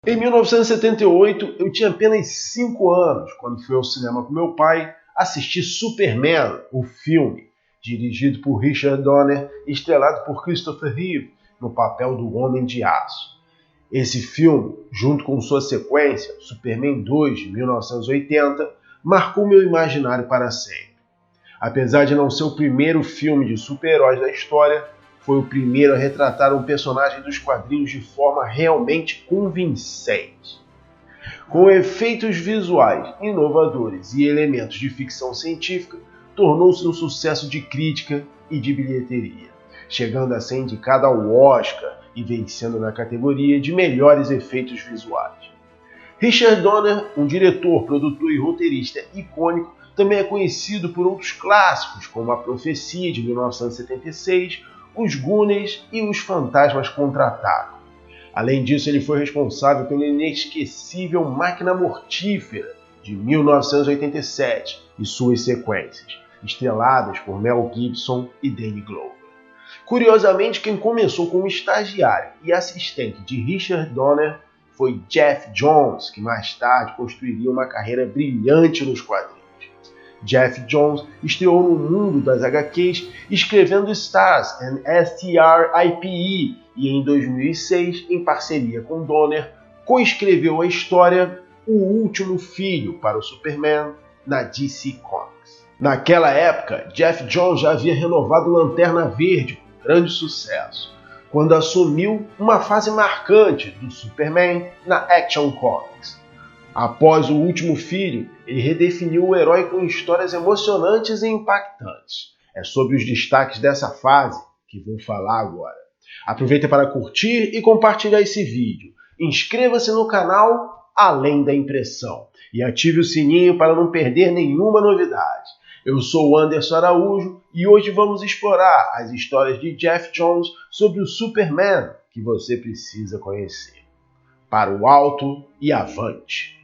Em 1978, eu tinha apenas 5 anos quando fui ao cinema com meu pai assistir Superman, o filme, dirigido por Richard Donner e estrelado por Christopher Reeve no papel do Homem de Aço. Esse filme, junto com sua sequência, Superman 2, de 1980, marcou meu imaginário para sempre. Apesar de não ser o primeiro filme de super-heróis da história, foi o primeiro a retratar um personagem dos quadrinhos de forma realmente convincente. Com efeitos visuais inovadores e elementos de ficção científica, tornou-se um sucesso de crítica e de bilheteria, chegando a ser indicado ao Oscar e vencendo na categoria de melhores efeitos visuais. Richard Donner, um diretor, produtor e roteirista icônico, também é conhecido por outros clássicos, como A Profecia, de 1976, Os Goonies e Os Fantasmas Contra-Atacam. Além disso, ele foi responsável pela inesquecível Máquina Mortífera, de 1987, e suas sequências, estreladas por Mel Gibson e Danny Glover. Curiosamente, quem começou como estagiário e assistente de Richard Donner foi Geoff Johns, que mais tarde construiria uma carreira brilhante nos quadrinhos. Geoff Johns estreou no mundo das HQs escrevendo Stars and STRIPE e em 2006, em parceria com Donner, coescreveu a história O Último Filho para o Superman na DC Comics. Naquela época, Geoff Johns já havia renovado Lanterna Verde com grande sucesso, quando assumiu uma fase marcante do Superman na Action Comics. Após O Último Filho, ele redefiniu o herói com histórias emocionantes e impactantes. É sobre os destaques dessa fase que vou falar agora. Aproveita para curtir e compartilhar esse vídeo. Inscreva-se no canal Além da Impressão e ative o sininho para não perder nenhuma novidade. Eu sou o Anderson Araújo e hoje vamos explorar as histórias de Geoff Johns sobre o Superman que você precisa conhecer. Para o alto e avante!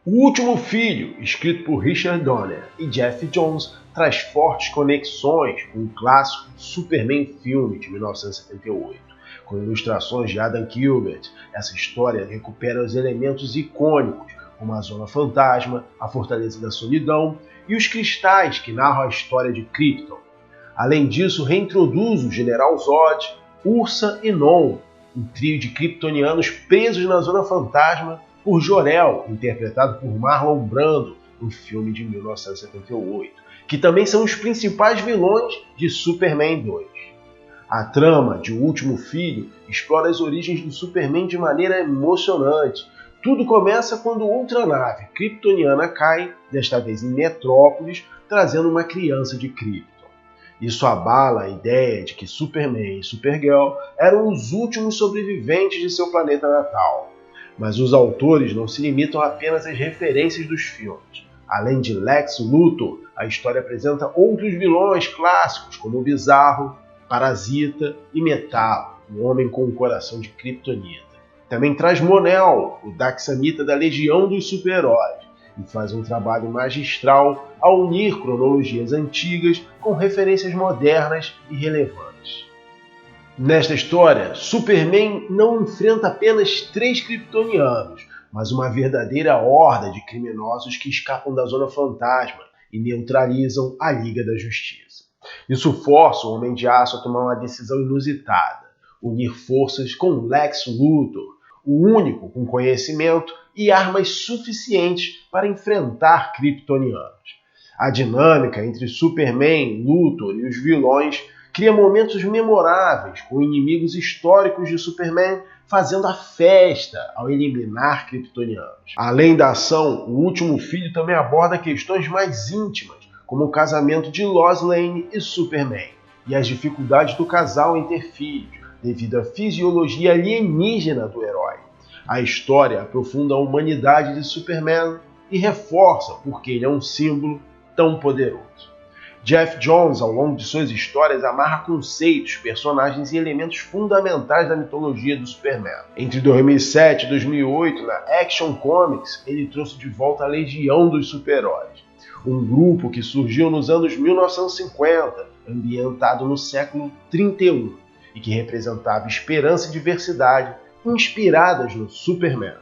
O Último Filho, escrito por Richard Donner e Geoff Johns, traz fortes conexões com o clássico Superman filme de 1978. Com ilustrações de Adam Kubert, essa história recupera os elementos icônicos, como a Zona Fantasma, a Fortaleza da Solidão e os cristais que narram a história de Krypton. Além disso, reintroduz o General Zod, Ursa e Non, um trio de kryptonianos presos na Zona Fantasma por Jor-El, interpretado por Marlon Brando no filme de 1978, que também são os principais vilões de Superman 2. A trama de O Último Filho explora as origens do Superman de maneira emocionante. Tudo começa quando outra nave kryptoniana cai, desta vez em Metrópolis, trazendo uma criança de Krypton. Isso abala a ideia de que Superman e Supergirl eram os últimos sobreviventes de seu planeta natal. Mas os autores não se limitam apenas às referências dos filmes. Além de Lex Luthor, a história apresenta outros vilões clássicos como o Bizarro, Parasita e Metalo, um homem com um coração de kryptonita. Também traz Mon-El, o Daxamita da Legião dos Super-Heróis, e faz um trabalho magistral ao unir cronologias antigas com referências modernas e relevantes. Nesta história, Superman não enfrenta apenas 3 kryptonianos, mas uma verdadeira horda de criminosos que escapam da Zona Fantasma e neutralizam a Liga da Justiça. Isso força o Homem de Aço a tomar uma decisão inusitada: unir forças com Lex Luthor, o único com conhecimento e armas suficientes para enfrentar kryptonianos. A dinâmica entre Superman, Luthor e os vilões cria momentos memoráveis com inimigos históricos de Superman fazendo a festa ao eliminar kryptonianos. Além da ação, O Último Filho também aborda questões mais íntimas, como o casamento de Lois Lane e Superman, e as dificuldades do casal em ter filhos, devido à fisiologia alienígena do herói. A história aprofunda a humanidade de Superman e reforça porque ele é um símbolo tão poderoso. Geoff Johns, ao longo de suas histórias, amarra conceitos, personagens e elementos fundamentais da mitologia do Superman. Entre 2007 e 2008, na Action Comics, ele trouxe de volta a Legião dos Super-Heróis. um grupo que surgiu nos anos 1950, ambientado no século 31, e que representava esperança e diversidade, inspiradas no Superman.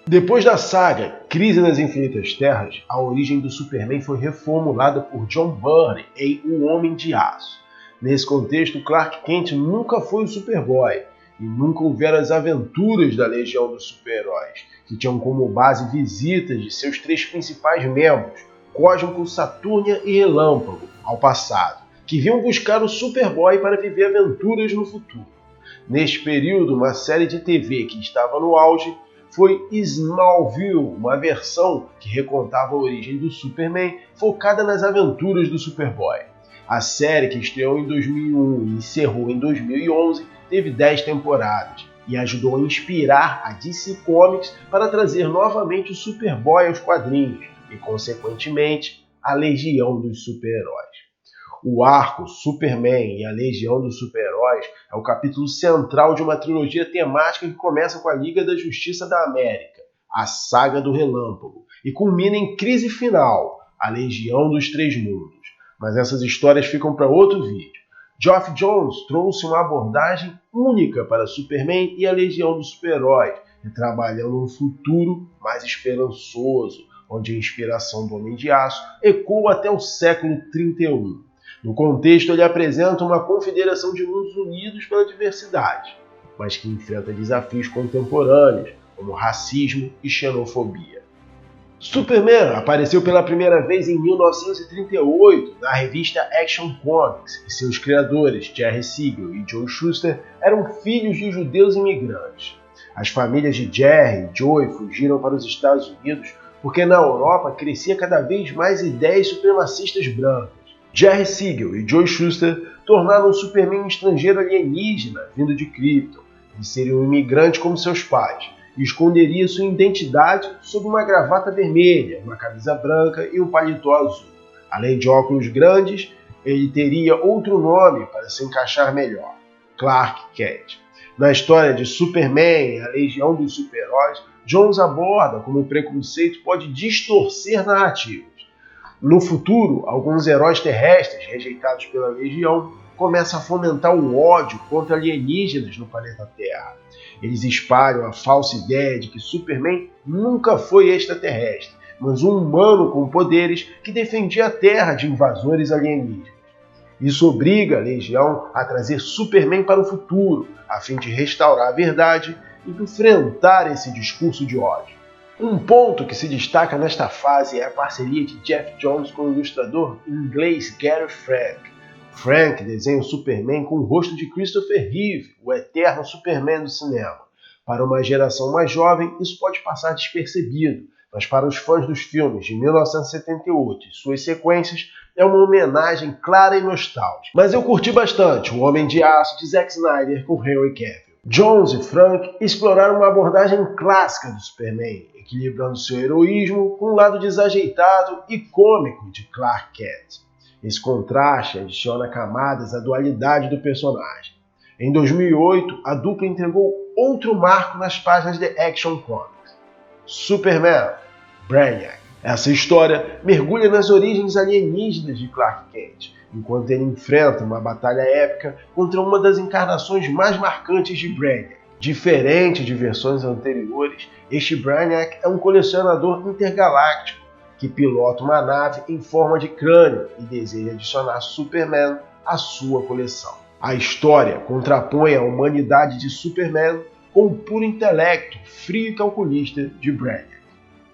Depois da saga Crise nas Infinitas Terras, a origem do Superman foi reformulada por John Byrne em O Homem de Aço. Nesse contexto, Clark Kent nunca foi o Superboy, e nunca houveram as aventuras da Legião dos Super-Heróis, que tinham como base visitas de seus 3 principais membros, Cósmico, Saturnia e Relâmpago, ao passado, que vinham buscar o Superboy para viver aventuras no futuro. Neste período, uma série de TV que estava no auge foi Smallville, uma versão que recontava a origem do Superman, focada nas aventuras do Superboy. A série, que estreou em 2001 e encerrou em 2011, teve 10 temporadas e ajudou a inspirar a DC Comics para trazer novamente o Superboy aos quadrinhos e, consequentemente, a Legião dos Super-Heróis. O arco Superman e a Legião dos Super-Heróis é o capítulo central de uma trilogia temática que começa com a Liga da Justiça da América, a Saga do Relâmpago, e culmina em Crise Final, a Legião dos Três Mundos. Mas essas histórias ficam para outro vídeo. Geoff Johns trouxe uma abordagem única para Superman e a Legião dos Super-Heróis, trabalhando um futuro mais esperançoso, onde a inspiração do Homem de Aço ecoa até o século 31. No contexto, ele apresenta uma confederação de mundos unidos pela diversidade, mas que enfrenta desafios contemporâneos, como racismo e xenofobia. Superman apareceu pela primeira vez em 1938 na revista Action Comics, e seus criadores, Jerry Siegel e Joe Shuster, eram filhos de judeus imigrantes. As famílias de Jerry e Joe fugiram para os Estados Unidos porque na Europa crescia cada vez mais ideias supremacistas brancas. Jerry Siegel e Joe Shuster tornaram o Superman um estrangeiro alienígena vindo de Krypton, e seria um imigrante como seus pais, e esconderia sua identidade sob uma gravata vermelha, uma camisa branca e um paletó azul. Além de óculos grandes, ele teria outro nome para se encaixar melhor: Clark Kent. Na história de Superman e a Legião dos Super-Heróis, Jones aborda como o preconceito pode distorcer narrativas. No futuro, alguns heróis terrestres rejeitados pela Legião começam a fomentar o ódio contra alienígenas no planeta Terra. Eles espalham a falsa ideia de que Superman nunca foi extraterrestre, mas um humano com poderes que defendia a Terra de invasores alienígenas. Isso obriga a Legião a trazer Superman para o futuro, a fim de restaurar a verdade e enfrentar esse discurso de ódio. Um ponto que se destaca nesta fase é a parceria de Geoff Johns com o ilustrador inglês Gary Frank. Frank desenha o Superman com o rosto de Christopher Reeve, o eterno Superman do cinema. Para uma geração mais jovem, isso pode passar despercebido, mas para os fãs dos filmes de 1978 e suas sequências, é uma homenagem clara e nostálgica. Mas eu curti bastante O Homem de Aço de Zack Snyder com Henry Cavill. Jones e Frank exploraram uma abordagem clássica do Superman, equilibrando seu heroísmo com um lado desajeitado e cômico de Clark Kent. Esse contraste adiciona camadas à dualidade do personagem. Em 2008, a dupla entregou outro marco nas páginas de Action Comics: Superman Brainiac. Essa história mergulha nas origens alienígenas de Clark Kent, enquanto ele enfrenta uma batalha épica contra uma das encarnações mais marcantes de Brainiac. Diferente de versões anteriores, este Brainiac é um colecionador intergaláctico que pilota uma nave em forma de crânio e deseja adicionar Superman à sua coleção. A história contrapõe a humanidade de Superman com o puro intelecto frio e calculista de Brainiac.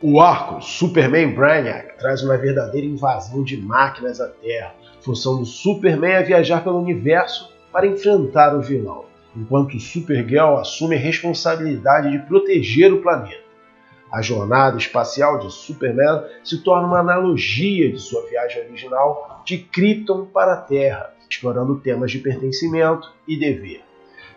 O arco Superman Brainiac traz uma verdadeira invasão de máquinas à Terra, forçando Superman a viajar pelo universo para enfrentar o vilão, enquanto Supergirl assume a responsabilidade de proteger o planeta. A jornada espacial de Superman se torna uma analogia de sua viagem original de Krypton para a Terra, explorando temas de pertencimento e dever.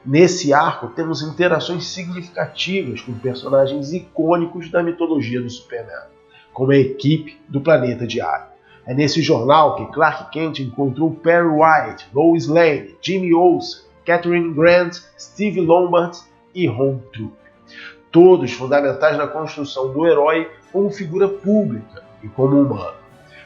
Nesse arco temos interações significativas com personagens icônicos da mitologia do Superman, como a equipe do Planeta Diário. É nesse jornal que Clark Kent encontrou Perry White, Lois Lane, Jimmy Olsen, Catherine Grant, Steve Lombard e Ron Trupp. Todos fundamentais na construção do herói como figura pública e como humano.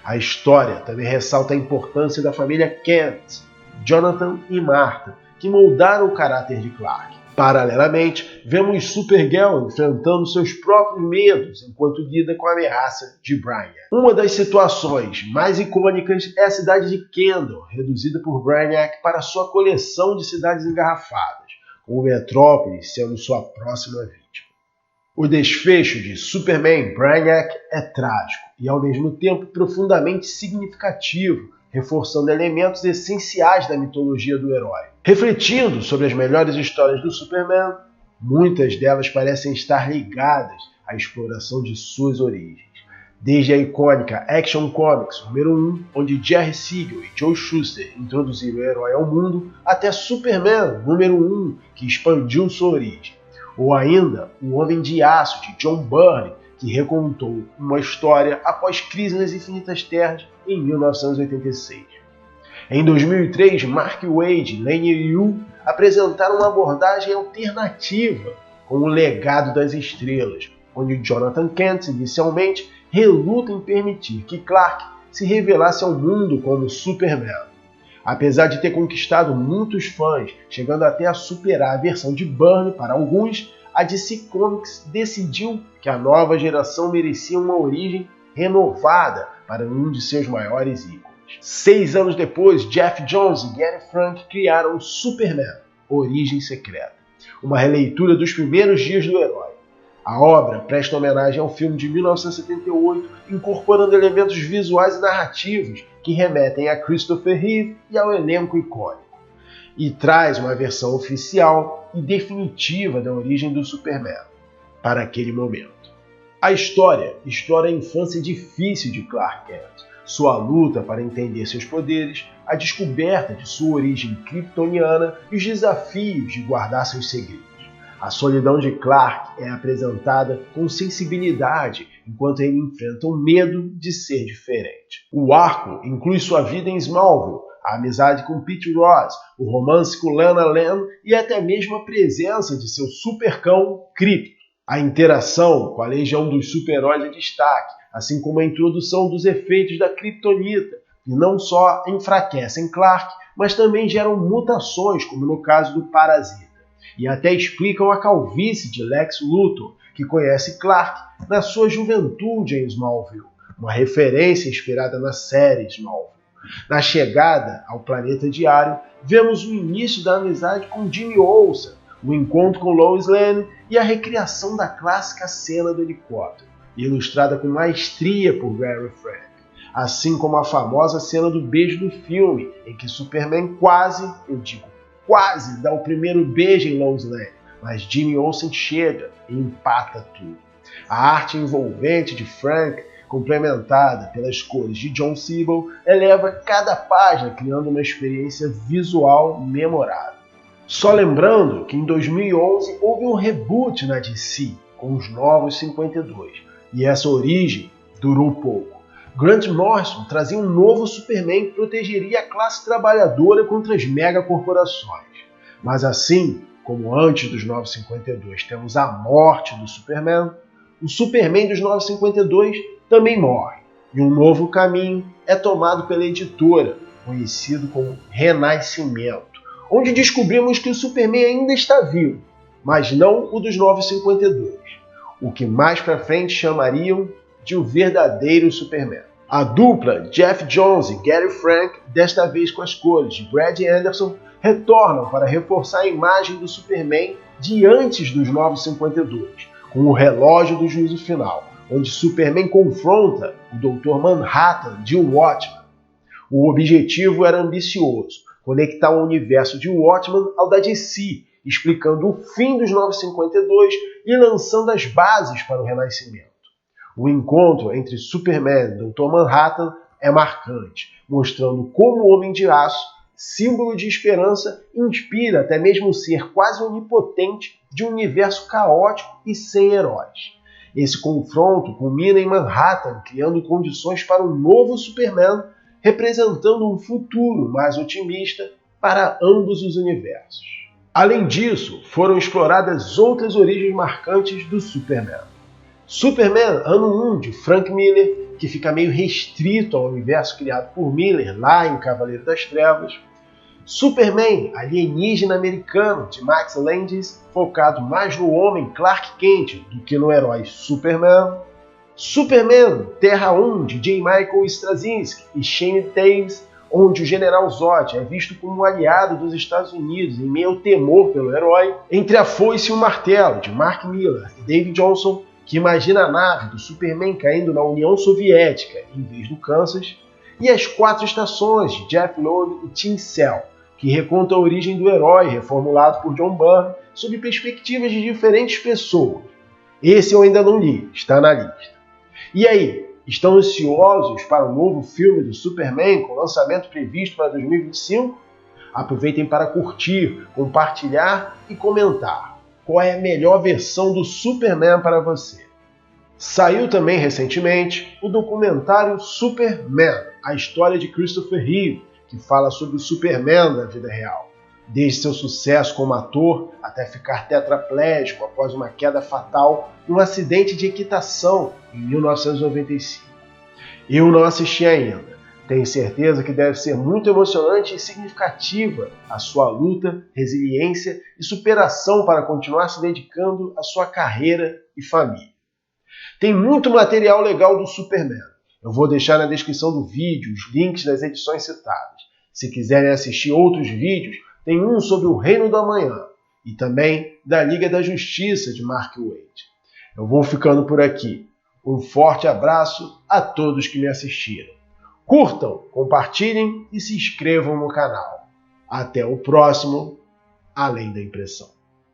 A história também ressalta a importância da família Kent, Jonathan e Martha, que moldaram o caráter de Clark. Paralelamente, vemos Supergirl enfrentando seus próprios medos enquanto lida com a ameaça de Brainiac. Uma das situações mais icônicas é a cidade de Kendall, reduzida por Brainiac para sua coleção de cidades engarrafadas, com o Metrópolis sendo sua próxima vítima. O desfecho de Superman Brainiac é trágico e, ao mesmo tempo, profundamente significativo, reforçando elementos essenciais da mitologia do herói. Refletindo sobre as melhores histórias do Superman, muitas delas parecem estar ligadas à exploração de suas origens. Desde a icônica Action Comics número 1, onde Jerry Siegel e Joe Shuster introduziram o herói ao mundo, até Superman número 1, que expandiu sua origem. Ou ainda O Homem de Aço, de John Byrne, que recontou uma história após Crise nas Infinitas Terras em 1986. Em 2003, Mark Waid e Lane Yu apresentaram uma abordagem alternativa com o Legado das Estrelas, onde Jonathan Kent, inicialmente, reluta em permitir que Clark se revelasse ao mundo como Superman. Apesar de ter conquistado muitos fãs, chegando até a superar a versão de Byrne para alguns, a DC Comics decidiu que a nova geração merecia uma origem renovada para um de seus maiores ícones. 6 anos depois, Geoff Johns e Gary Frank criaram Superman, Origem Secreta, uma releitura dos primeiros dias do herói. A obra presta homenagem ao filme de 1978, incorporando elementos visuais e narrativos que remetem a Christopher Reeve e ao elenco icônico, e traz uma versão oficial e definitiva da origem do Superman para aquele momento. A história explora a infância difícil de Clark Kent, sua luta para entender seus poderes, a descoberta de sua origem kryptoniana e os desafios de guardar seus segredos. A solidão de Clark é apresentada com sensibilidade enquanto ele enfrenta o medo de ser diferente. O arco inclui sua vida em Smallville, a amizade com Pete Ross, o romance com Lana Lang e até mesmo a presença de seu supercão Krypto. A interação com a Legião dos Super-Heróis é destaque, assim como a introdução dos efeitos da Kryptonita, que não só enfraquecem Clark, mas também geram mutações, como no caso do Parasita. E até explicam a calvície de Lex Luthor, que conhece Clark na sua juventude em Smallville, uma referência inspirada na série Smallville. Na chegada ao Planeta Diário, vemos o início da amizade com Jimmy Olsen, o encontro com Lois Lane e a recriação da clássica cena do helicóptero, ilustrada com maestria por Gary Frank, assim como a famosa cena do beijo do filme, em que Superman quase dá o primeiro beijo em Lois Lane, mas Jimmy Olsen chega e empata tudo. A arte envolvente de Frank, complementada pelas cores de John Siebel, eleva cada página, criando uma experiência visual memorável. Só lembrando que em 2011 houve um reboot na DC, com os Novos 52, e essa origem durou pouco. Grant Morrison trazia um novo Superman que protegeria a classe trabalhadora contra as megacorporações. Mas assim como antes dos 952 temos a morte do Superman, o Superman dos 952 também morre, e um novo caminho é tomado pela editora, conhecido como Renascimento, onde descobrimos que o Superman ainda está vivo, mas não o dos 952, o que mais para frente chamariam de o verdadeiro Superman. A dupla Geoff Johns e Gary Frank, desta vez com as cores de Brad Anderson, retornam para reforçar a imagem do Superman de antes dos 952, com o relógio do juízo final, onde Superman confronta o Dr. Manhattan de Watchmen. O objetivo era ambicioso, conectar o universo de Watchmen ao da DC, explicando o fim dos 952 e lançando as bases para o Renascimento. O encontro entre Superman e Dr. Manhattan é marcante, mostrando como o Homem de Aço, símbolo de esperança, inspira até mesmo o ser quase onipotente de um universo caótico e sem heróis. Esse confronto culmina em Manhattan, criando condições para um novo Superman, representando um futuro mais otimista para ambos os universos. Além disso, foram exploradas outras origens marcantes do Superman. Superman Ano 1, de Frank Miller, que fica meio restrito ao universo criado por Miller lá em Cavaleiro das Trevas. Superman, alienígena americano, de Max Landis, focado mais no homem Clark Kent do que no herói Superman. Superman, Terra 1, de J. Michael Straczynski e Shane Davis, onde o General Zod é visto como um aliado dos Estados Unidos em meio ao temor pelo herói. Entre a Foice e o Martelo, de Mark Millar e David Johnson, que imagina a nave do Superman caindo na União Soviética em vez do Kansas. E as 4 estações, de Jeff Loeb e Tim Sale, que reconta a origem do herói reformulado por John Byrne sob perspectivas de diferentes pessoas. Esse eu ainda não li, está na lista. E aí, estão ansiosos para o novo filme do Superman com lançamento previsto para 2025? Aproveitem para curtir, compartilhar e comentar. Qual é a melhor versão do Superman para você? Saiu também recentemente o documentário Superman, a história de Christopher Reeve, que fala sobre o Superman da vida real, desde seu sucesso como ator até ficar tetraplégico após uma queda fatal num acidente de equitação em 1995. Eu não assisti ainda. Tenho certeza que deve ser muito emocionante e significativa a sua luta, resiliência e superação para continuar se dedicando à sua carreira e família. Tem muito material legal do Superman. Eu vou deixar na descrição do vídeo os links das edições citadas. Se quiserem assistir outros vídeos, tem um sobre o Reino do Amanhã e também da Liga da Justiça de Mark Waid. Eu vou ficando por aqui. Um forte abraço a todos que me assistiram. Curtam, compartilhem e se inscrevam no canal. Até o próximo Além da Impressão.